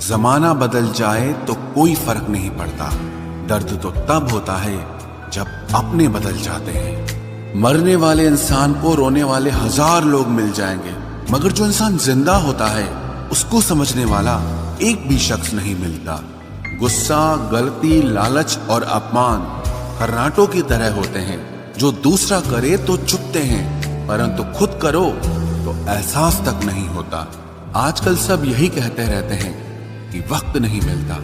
जमाना बदल जाए तो कोई फर्क नहीं पड़ता, दर्द तो तब होता है जब अपने बदल जाते हैं। मरने वाले इंसान को रोने वाले 1000 लोग मिल जाएंगे, मगर जो इंसान जिंदा होता है उसको समझने वाला एक भी शख्स नहीं मिलता। गुस्सा, गलती, लालच और अपमान खर्राटों की तरह होते हैं, जो दूसरा करे तो चुपते हैं, परंतु खुद करो तो एहसास तक नहीं होता। आजकल सब यही कहते रहते हैं कि वक्त नहीं मिलता।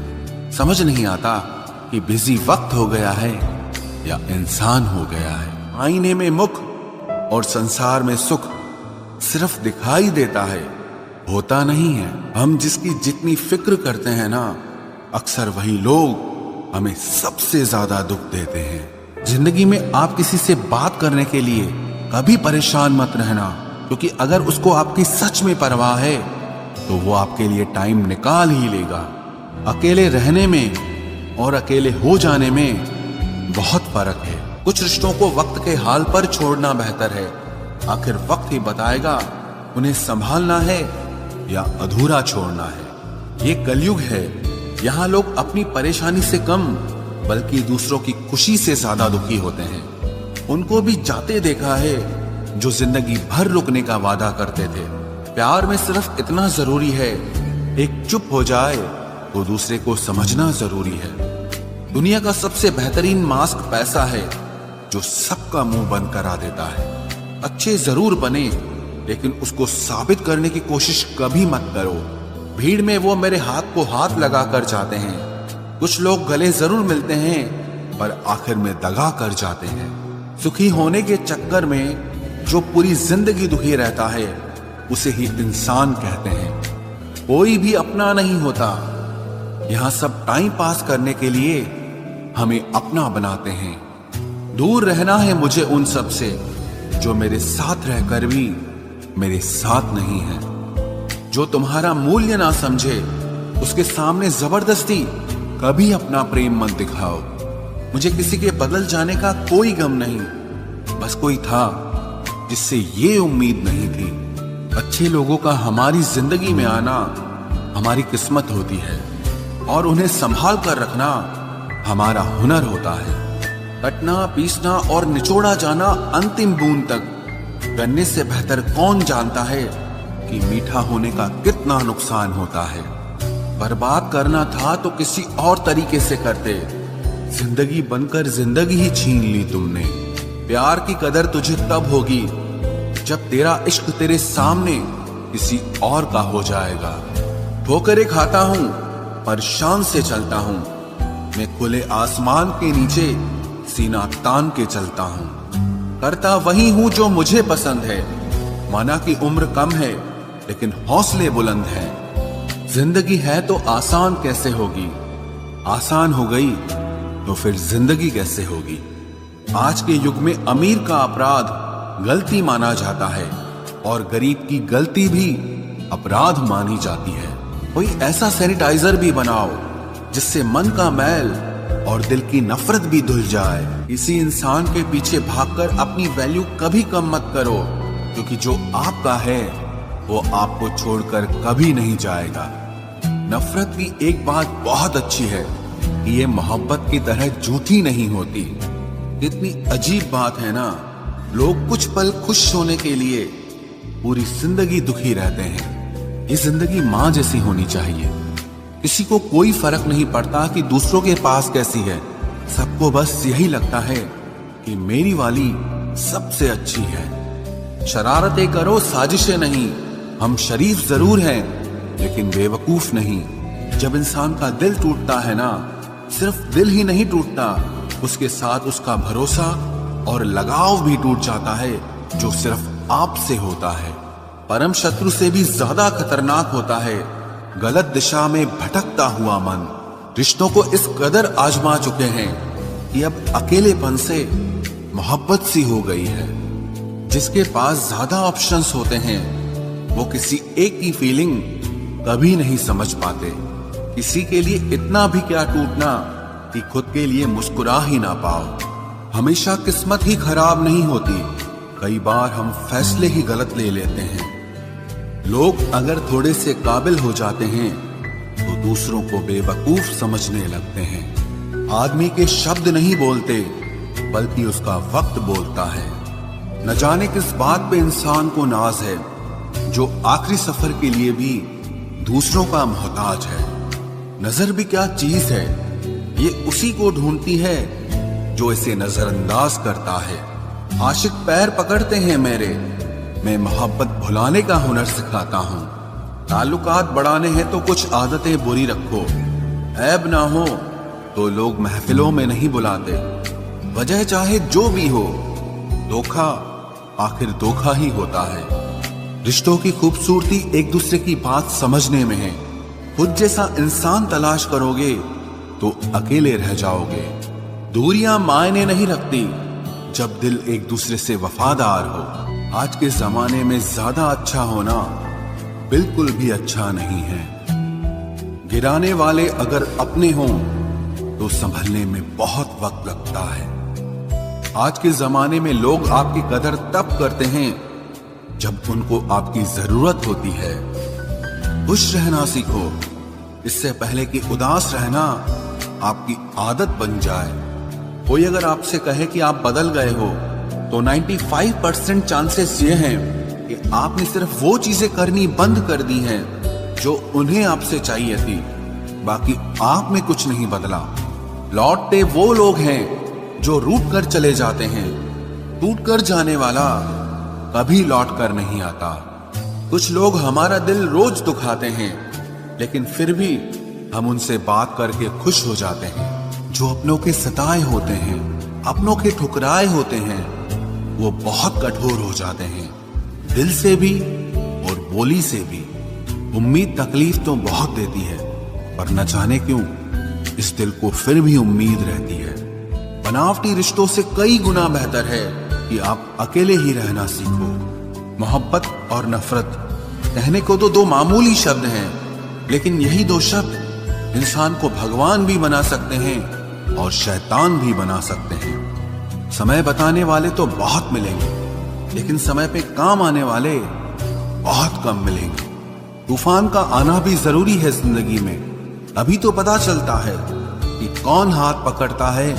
समझ नहीं आता कि बिजी वक्त हो गया है या इंसान हो गया है। आईने में मुख और संसार में सुख सिर्फ दिखाई देता है, होता नहीं है। हम जिसकी जितनी फिक्र करते हैं ना, अक्सर वही लोग हमें सबसे ज्यादा दुख देते हैं। जिंदगी में आप किसी से बात करने के लिए कभी परेशान मत रहना, क्योंकि अगर उसको आपकी सच में परवाह है तो वो आपके लिए टाइम निकाल ही लेगा। अकेले रहने में और अकेले हो जाने में बहुत फर्क है। कुछ रिश्तों को वक्त के हाल पर छोड़ना बेहतर है। आखिर वक्त ही बताएगा उन्हें संभालना है या अधूरा छोड़ना है। ये कलयुग है, यहाँ लोग अपनी परेशानी से कम बल्कि दूसरों की खुशी से ज्यादा दुखी होते हैं। उनको भी जाते देखा है जो जिंदगी भर रुकने का वादा करते थे। प्यार में सिर्फ इतना जरूरी है, एक चुप हो जाए तो दूसरे को समझना जरूरी है। दुनिया का सबसे बेहतरीन मास्क पैसा है, जो सबका मुंह बंद करा देता है। अच्छे जरूर बने, लेकिन उसको साबित करने की कोशिश कभी मत करो। भीड़ में वो मेरे हाथ को हाथ लगा कर जाते हैं। कुछ लोग गले जरूर मिलते हैं, पर आखिर में दगा कर जाते हैं। सुखी होने के चक्कर में जो पूरी जिंदगी दुखी रहता है, उसे ही इंसान कहते हैं। कोई भी अपना नहीं होता। यहाँ सब टाइम पास करने के लिए हमें अपना बनाते हैं। दूर रहना है मुझे उन सब से जो मेरे साथ रहकर भी मेरे साथ नहीं है। जो तुम्हारा मूल्य ना समझे, उसके सामने जबरदस्ती कभी अपना प्रेम मत दिखाओ। मुझे किसी के बदल जाने का कोई गम नहीं, बस कोई था जिससे ये उम्मीद नहीं थी। अच्छे लोगों का हमारी जिंदगी में आना हमारी किस्मत होती है, और उन्हें संभाल कर रखना हमारा हुनर होता है। कटना, पीसना और निचोड़ा जाना अंतिम बूंद तक करने से बेहतर कौन जानता है कि मीठा होने का कितना नुकसान होता है। बर्बाद करना था तो किसी और तरीके से करते। जिंदगी बनकर जिंदगी ही छीन ली तुमने। प्यार की कदर तुझे तब होगी जब तेरा इश्क तेरे सामने किसी और का हो जाएगा। ठोकरें खाता हूं पर शान से चलता हूं। मैं खुले आसमान के नीचे सीना तान के चलता हूं। करता वही हूं जो मुझे पसंद है। माना कि उम्र कम है, लेकिन हौसले बुलंद हैं। जिंदगी है तो आसान कैसे होगी? आसान हो गई तो फिर जिंदगी कैसे होगी? आज के युग में अमीर का अपराध गलती माना जाता है, और गरीब की गलती भी अपराध मानी जाती है। कोई ऐसा सैनिटाइजर भी बनाओ जिससे मन का मैल और दिल की नफरत भी धुल जाए। इसी इंसान के पीछे भागकर अपनी वैल्यू कभी कम मत करो, क्योंकि जो आपका है वो आपको छोड़कर कभी नहीं जाएगा। नफरत की एक बात बहुत अच्छी है कि ये मोहब्बत की तरह झूठी नहीं होती। कितनी अजीब बात है ना, लोग कुछ पल खुश होने के लिए पूरी जिंदगी दुखी रहते हैं। ये जिंदगी माँ जैसी होनी चाहिए। किसी को कोई फर्क नहीं पड़ता कि दूसरों के पास कैसी है। सबको बस यही लगता है कि मेरी वाली सबसे अच्छी है। शरारतें करो, साजिशें नहीं। हम शरीफ जरूर हैं, लेकिन बेवकूफ नहीं। जब इंसान का दिल टूटता है ना, सिर्फ दिल ही नहीं टूटता, उसके साथ उसका भरोसा और लगाव भी टूट जाता है, जो सिर्फ आपसे होता है। परम शत्रु से भी ज्यादा खतरनाक होता है गलत दिशा में भटकता हुआ मन। रिश्तों को इस कदर आजमा चुके हैं कि अब अकेलेपन से मोहब्बत सी हो गई है। जिसके पास ज्यादा ऑप्शंस होते हैं, वो किसी एक की फीलिंग कभी नहीं समझ पाते। किसी के लिए इतना भी क्या टूटना कि खुद के लिए मुस्कुरा ही ना पाओ। हमेशा किस्मत ही खराब नहीं होती, कई बार हम फैसले ही गलत ले लेते हैं। लोग अगर थोड़े से काबिल हो जाते हैं तो दूसरों को बेवकूफ समझने लगते हैं। आदमी के शब्द नहीं बोलते बल्कि उसका वक्त बोलता है। न जाने किस बात पे इंसान को नाज है जो आखिरी सफर के लिए भी दूसरों का मोहताज है। नजर भी क्या चीज है, ये उसी को ढूंढती है जो इसे नजरअंदाज करता है। आशिक पैर पकड़ते हैं मेरे, मैं मोहब्बत भुलाने का हुनर सिखाता हूँ। ताल्लुकात बढ़ाने हैं तो कुछ आदतें बुरी रखो, ऐब ना हो तो लोग महफिलों में नहीं बुलाते। वजह चाहे जो भी हो, धोखा आखिर धोखा ही होता है। रिश्तों की खूबसूरती एक दूसरे की बात समझने में है। खुद जैसा इंसान तलाश करोगे तो अकेले रह जाओगे। दूरियां मायने नहीं रखती जब दिल एक दूसरे से वफादार हो। आज के जमाने में ज्यादा अच्छा होना बिल्कुल भी अच्छा नहीं है। गिराने वाले अगर अपने हों तो संभलने में बहुत वक्त लगता है। आज के जमाने में लोग आपकी कदर तब करते हैं जब उनको आपकी जरूरत होती है। खुश रहना सीखो, इससे पहले कि उदास रहना आपकी आदत बन जाए। कोई अगर आपसे कहे कि आप बदल गए हो तो 95% चांसेस ये हैं कि आपने सिर्फ वो चीजें करनी बंद कर दी हैं जो उन्हें आपसे चाहिए थी। बाकी आप में कुछ नहीं बदला। लौटते वो लोग हैं जो रूठ कर चले जाते हैं। टूट कर जाने वाला कभी लौट कर नहीं आता। कुछ लोग हमारा दिल रोज दुखाते हैं, लेकिन फिर भी हम उनसे बात करके खुश हो जाते हैं। जो अपनों के सताए होते हैं, अपनों के ठुकराए होते हैं, वो बहुत कठोर हो जाते हैं, दिल से भी और बोली से भी। उम्मीद तकलीफ तो बहुत देती है, पर न जाने क्यों इस दिल को फिर भी उम्मीद रहती है। बनावटी रिश्तों से कई गुना बेहतर है कि आप अकेले ही रहना सीखो। मोहब्बत और नफरत कहने को तो दो मामूली शब्द हैं, लेकिन यही दो शब्द इंसान को भगवान भी बना सकते हैं और शैतान भी बना सकते हैं। समय बताने वाले तो बहुत मिलेंगे, लेकिन समय पे काम आने वाले बहुत कम मिलेंगे। तूफान का आना भी जरूरी है जिंदगी में, अभी तो पता चलता है कि कौन हाथ पकड़ता है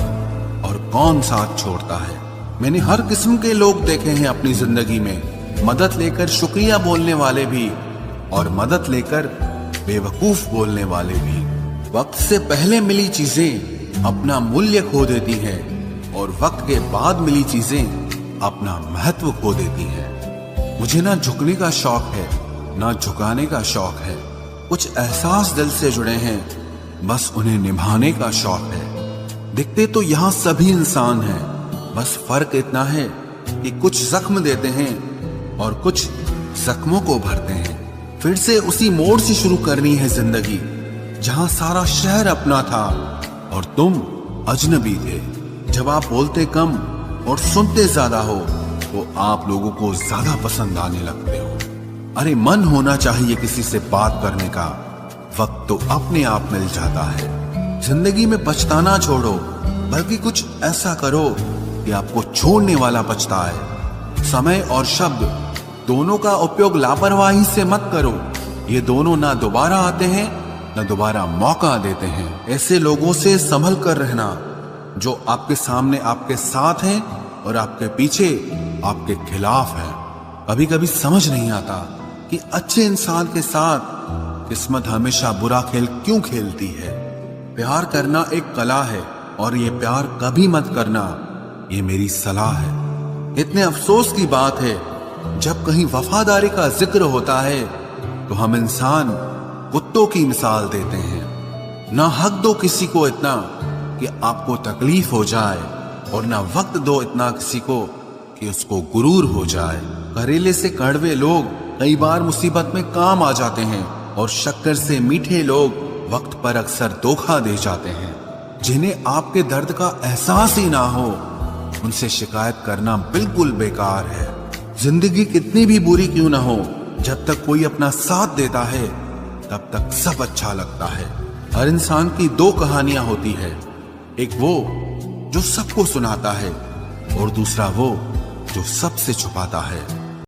और कौन साथ छोड़ता है। मैंने हर किस्म के लोग देखे हैं अपनी जिंदगी में, मदद लेकर शुक्रिया बोलने वाले भी और मदद लेकर बेवकूफ बोलने वाले भी। वक्त से पहले मिली चीजें अपना मूल्य खो देती हैं और वक्त के बाद मिली चीजें अपना महत्व खो देती हैं। मुझे ना झुकने का शौक है ना झुकाने का शौक है। कुछ एहसास दिल से जुड़े हैं, बस उन्हें निभाने का शौक है। दिखते तो यहाँ सभी इंसान हैं, बस फर्क इतना है कि कुछ जख्म देते हैं और कुछ जख्मों को भरते हैं। फिर से उसी मोड़ से शुरू करनी है जिंदगी, जहां सारा शहर अपना था और तुम अजनबी थे। जब आप बोलते कम और सुनते ज्यादा हो तो आप लोगों को ज्यादा पसंद आने लगते हो। अरे मन होना चाहिए किसी से बात करने का, वक्त तो अपने आप मिल जाता है। जिंदगी में पछताना छोड़ो, बल्कि कुछ ऐसा करो कि आपको छोड़ने वाला पछताए। समय और शब्द दोनों का उपयोग लापरवाही से मत करो। ये दोनों ना दोबारा आते हैं ना दोबारा मौका देते हैं। ऐसे लोगों से संभल कर रहना जो आपके सामने आपके साथ हैं और आपके पीछे आपके खिलाफ हैं। कभी कभी समझ नहीं आता कि अच्छे इंसान के साथ किस्मत हमेशा बुरा खेल क्यों खेलती है। प्यार करना एक कला है और ये प्यार कभी मत करना, ये मेरी सलाह है। इतने अफसोस की बात है जब कहीं वफादारी का जिक्र होता है तो हम इंसान कुत्तों की मिसाल देते हैं। ना हक दो किसी को इतना कि आपको तकलीफ हो जाए और ना वक्त दो इतना किसी को कि उसको गुरूर हो जाए। करेले से कड़वे लोग कई बार मुसीबत में काम आ जाते हैं और शक्कर से मीठे लोग वक्त पर अक्सर धोखा दे जाते हैं। जिन्हें आपके दर्द का एहसास ही ना हो उनसे शिकायत करना बिल्कुल बेकार है। जिंदगी कितनी भी बुरी क्यों ना हो, जब तक कोई अपना साथ देता है तब तक सब अच्छा लगता है। हर इंसान की दो कहानियां होती है, एक वो जो सबको सुनाता है और दूसरा वो जो सबसे छुपाता है।